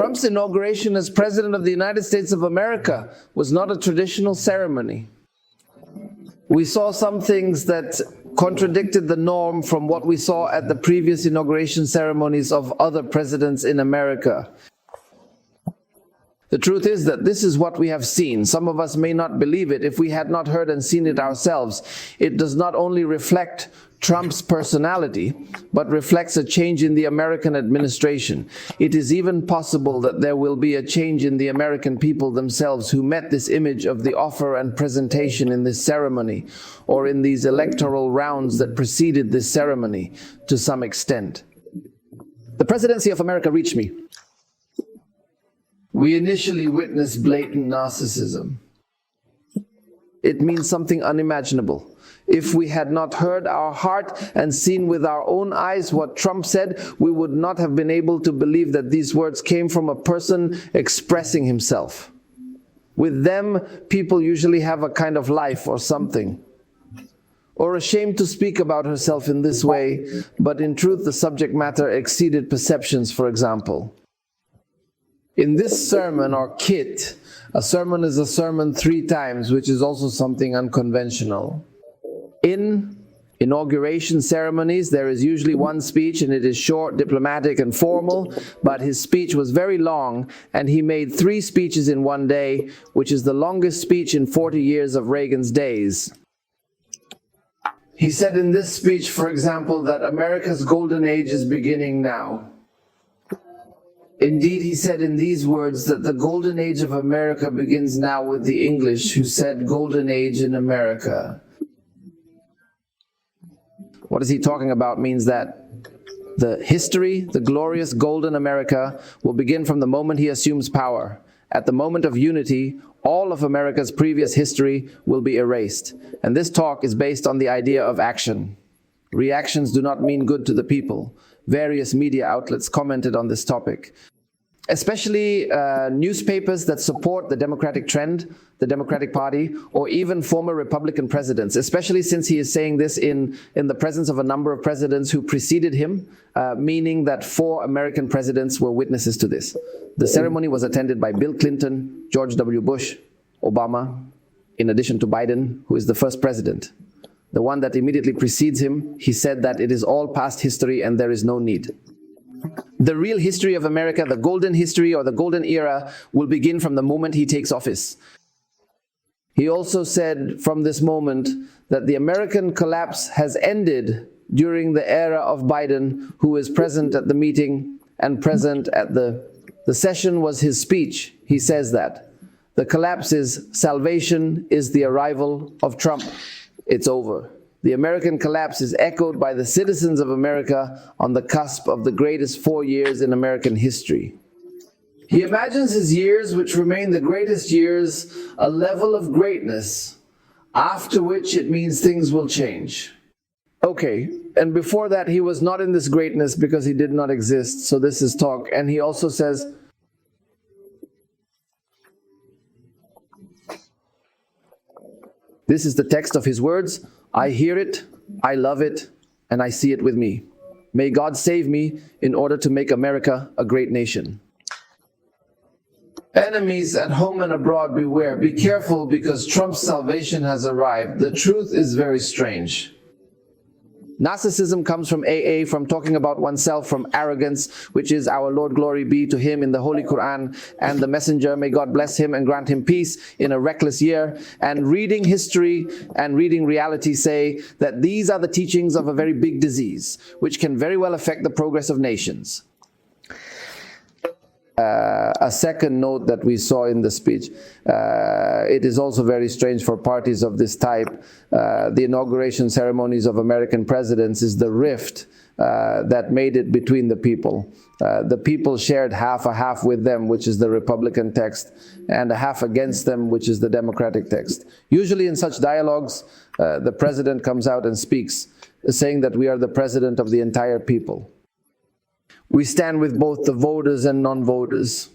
Trump's inauguration as President of the United States of America was not a traditional ceremony. We saw some things that contradicted the norm from what we saw at the previous inauguration ceremonies of other presidents in America. The truth is that this is what we have seen. Some of us may not believe it if we had not heard and seen it ourselves. It does not only reflect Trump's personality, but reflects a change in the American administration. It is even possible that there will be a change in the American people themselves who met this image of the offer and presentation in this ceremony, or in these electoral rounds that preceded this ceremony to some extent. The presidency of America reached me. We initially witnessed blatant narcissism. It means something unimaginable. If we had not heard our heart and seen with our own eyes what Trump said, we would not have been able to believe that these words came from a person expressing himself. With them, people usually have a kind of life or something, or ashamed to speak about herself in this way, but in truth the subject matter exceeded perceptions, for example. In this sermon or kit, a sermon is a sermon 3 times, which is also something unconventional. In inauguration ceremonies, there is usually one speech, and it is short, diplomatic, and formal, but his speech was very long, and he made 3 speeches in one day, which is the longest speech in 40 years of Reagan's days. He said in this speech, for example, that America's golden age is beginning now. Indeed, he said in these words that the golden age of America begins now with the English who said golden age in America. What is he talking about? Means that the history, the glorious golden America, will begin from the moment he assumes power. At the moment of unity, all of America's previous history will be erased. And this talk is based on the idea of action. Reactions do not mean good to the people. Various media outlets commented on this topic, especially newspapers that support the Democratic trend, the Democratic Party, or even former Republican presidents, especially since he is saying this in the presence of a number of presidents who preceded him, meaning that 4 American presidents were witnesses to this. The ceremony was attended by Bill Clinton, George W. Bush, Obama, in addition to Biden, who is the first president. The one that immediately precedes him, he said that it is all past history and there is no need. The real history of America, the golden history or the golden era, will begin from the moment he takes office. He also said from this moment that the American collapse has ended during the era of Biden, who is present at the meeting and present at the session was his speech. He says that the collapse is salvation is the arrival of Trump. It's over. The American collapse is echoed by the citizens of America on the cusp of the greatest 4 years in American history. He imagines his years, which remain the greatest years, a level of greatness, after which it means things will change. Okay, and before that he was not in this greatness because he did not exist, so this is talk. And he also says, this is the text of his words, I hear it, I love it, and I see it with me. May God save me in order to make America a great nation. Enemies at home and abroad, beware. Be careful because Trump's salvation has arrived. The truth is very strange. Narcissism comes from AA, from talking about oneself, from arrogance, which is our Lord, glory be to him in the Holy Quran, and the Messenger, may God bless him and grant him peace, in a reckless year. And reading history and reading reality say that these are the teachings of a very big disease, which can very well affect the progress of nations. A second note that we saw in the speech, it is also very strange for parties of this type. The inauguration ceremonies of American presidents is the rift that made it between the people. The people shared half a half with them, which is the Republican text, and a half against them, which is the Democratic text. Usually in such dialogues, the president comes out and speaks, saying that we are the president of the entire people. We stand with both the voters and non-voters.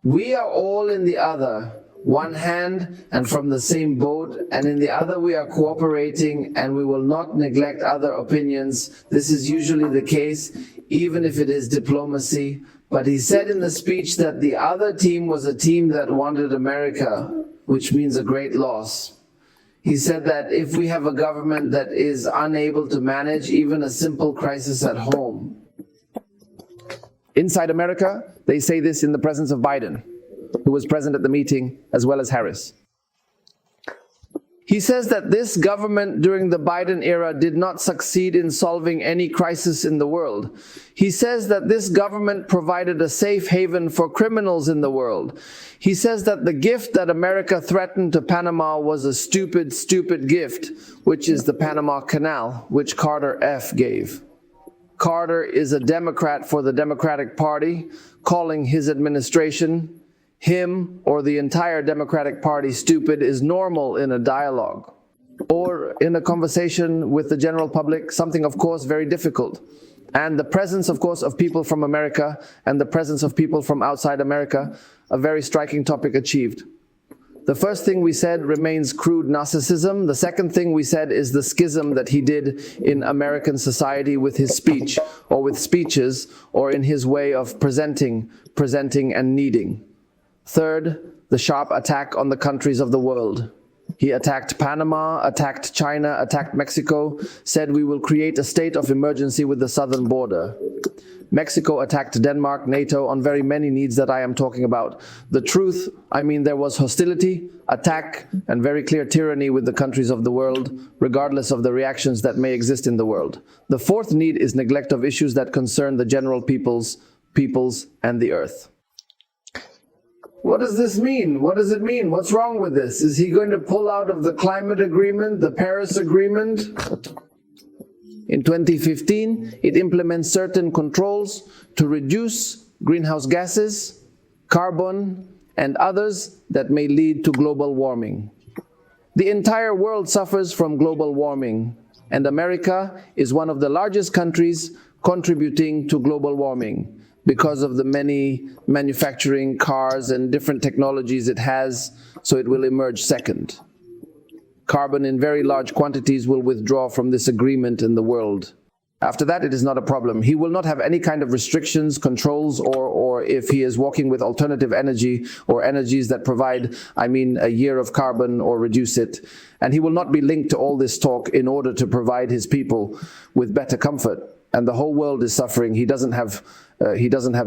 We are all in the other, one hand and from the same boat, and in the other we are cooperating, and we will not neglect other opinions. This is usually the case, even if it is diplomacy, But he said in the speech that the other team was a team that wanted America, which means a great loss. He said that if we have a government that is unable to manage even a simple crisis at home. Inside America, they say this in the presence of Biden, who was present at the meeting, as well as Harris. He says that this government during the Biden era did not succeed in solving any crisis in the world. He says that this government provided a safe haven for criminals in the world. He says that the gift that America threatened to Panama was a stupid, stupid gift, which is the Panama Canal, which Carter F. gave. Carter is a Democrat for the Democratic Party, calling his administration, him or the entire Democratic Party stupid is normal in a dialogue or in a conversation with the general public, something of course very difficult. And the presence of course of people from America and the presence of people from outside America, a very striking topic achieved. The first thing we said remains crude narcissism. The second thing we said is the schism that he did in American society with his speech or with speeches or in his way of presenting and needing. Third, the sharp attack on the countries of the world. He attacked Panama, attacked China, attacked Mexico, said we will create a state of emergency with the southern border. Mexico attacked Denmark, NATO, on very many needs that I am talking about. The truth, I mean, there was hostility, attack, and very clear tyranny with the countries of the world, regardless of the reactions that may exist in the world. The fourth need is neglect of issues that concern the general peoples, and the earth. What does this mean? What does it mean? What's wrong with this? Is he going to pull out of the climate agreement, the Paris Agreement? In 2015, it implements certain controls to reduce greenhouse gases, carbon, and others that may lead to global warming. The entire world suffers from global warming, and America is one of the largest countries contributing to global warming, because of the many manufacturing cars and different technologies it has, so it will emerge second. Carbon in very large quantities will withdraw from this agreement in the world. After that, it is not a problem. He will not have any kind of restrictions, controls, or if he is walking with alternative energy or energies that provide, a year of carbon or reduce it. And he will not be linked to all this talk in order to provide his people with better comfort. And the whole world is suffering. He doesn't have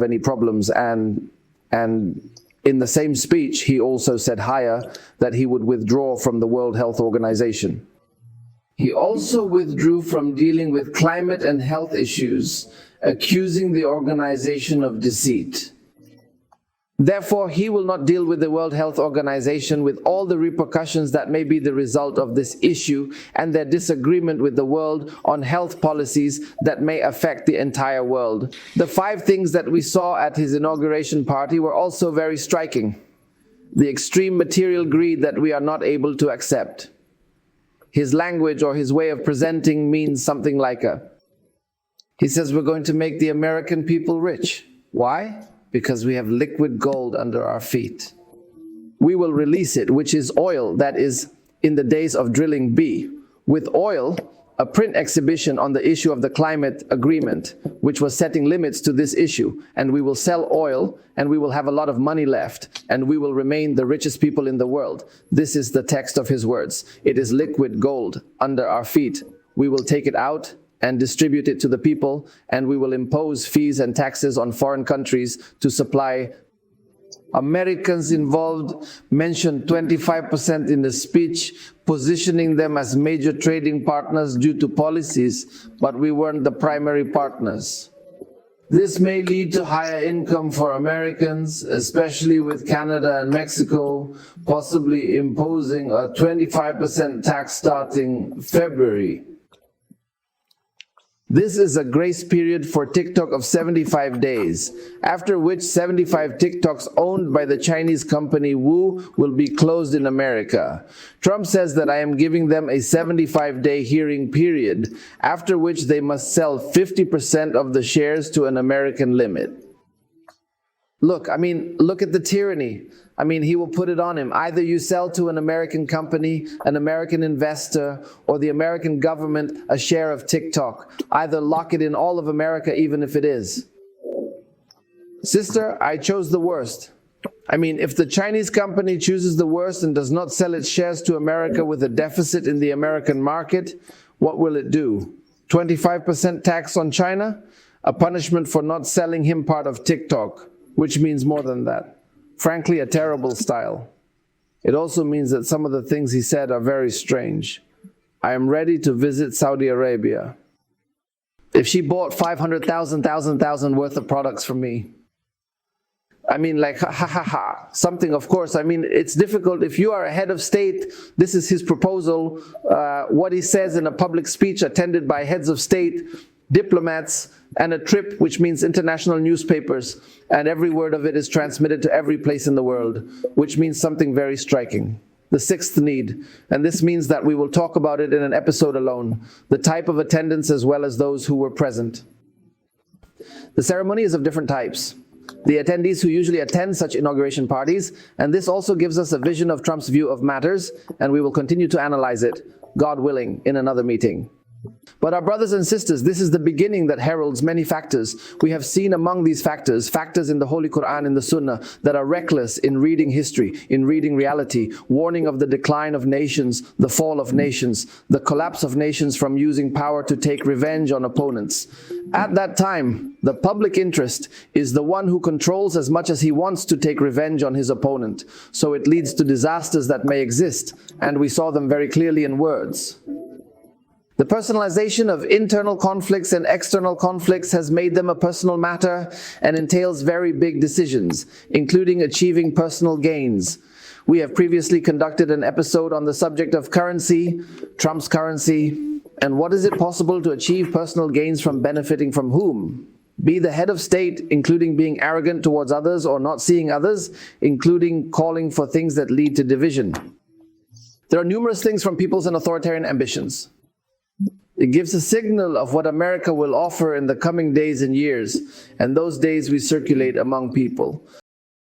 any problems. And in the same speech, he also said higher that he would withdraw from the World Health Organization. He also withdrew from dealing with climate and health issues, accusing the organization of deceit. Therefore, he will not deal with the World Health Organization with all the repercussions that may be the result of this issue and their disagreement with the world on health policies that may affect the entire world. The 5 things that we saw at his inauguration party were also very striking. The extreme material greed that we are not able to accept. His language or his way of presenting means something like he says we're going to make the American people rich. Why? Because we have liquid gold under our feet. We will release it, which is oil that is in the days of drilling B. With oil, a print exhibition on the issue of the climate agreement, which was setting limits to this issue. And we will sell oil, and we will have a lot of money left, and we will remain the richest people in the world. This is the text of his words. It is liquid gold under our feet. We will take it out and distribute it to the people, and we will impose fees and taxes on foreign countries to supply. Americans involved mentioned 25% in the speech, positioning them as major trading partners due to policies, but we weren't the primary partners. This may lead to higher income for Americans, especially with Canada and Mexico, possibly imposing a 25% tax starting February. This is a grace period for TikTok of 75 days, after which 75 TikToks owned by the Chinese company Wu will be closed in America. Trump says that I am giving them a 75-day hearing period, after which they must sell 50% of the shares to an American limit. Look at the tyranny. He will put it on him. Either you sell to an American company, an American investor, or the American government a share of TikTok. Either lock it in all of America, even if it is. Sister, I chose the worst. I mean, if the Chinese company chooses the worst and does not sell its shares to America with a deficit in the American market, what will it do? 25% tax on China? A punishment for not selling him part of TikTok, which means more than that. Frankly, a terrible style. It also means that some of the things he said are very strange. I am ready to visit Saudi Arabia. If she bought 500,000 worth of products from me, I mean, like, ha ha ha ha, something, of course. I mean, it's difficult. If you are a head of state, this is his proposal. What he says in a public speech attended by heads of state, diplomats, and a trip, which means international newspapers, and every word of it is transmitted to every place in the world, which means something very striking. The sixth need, and this means that we will talk about it in an episode alone, the type of attendance as well as those who were present. The ceremony is of different types. The attendees who usually attend such inauguration parties, and this also gives us a vision of Trump's view of matters, and we will continue to analyze it, God willing, in another meeting. But our brothers and sisters, this is the beginning that heralds many factors. We have seen among these factors in the Holy Quran and the Sunnah that are reckless in reading history, in reading reality, warning of the decline of nations, the fall of nations, the collapse of nations from using power to take revenge on opponents. At that time, the public interest is the one who controls as much as he wants to take revenge on his opponent. So it leads to disasters that may exist, and we saw them very clearly in words. The personalization of internal conflicts and external conflicts has made them a personal matter and entails very big decisions, including achieving personal gains. We have previously conducted an episode on the subject of currency, Trump's currency, and what is it possible to achieve personal gains from benefiting from whom? Be the head of state, including being arrogant towards others or not seeing others, including calling for things that lead to division. There are numerous things from people's and authoritarian ambitions. It gives a signal of what America will offer in the coming days and years, and those days we circulate among people.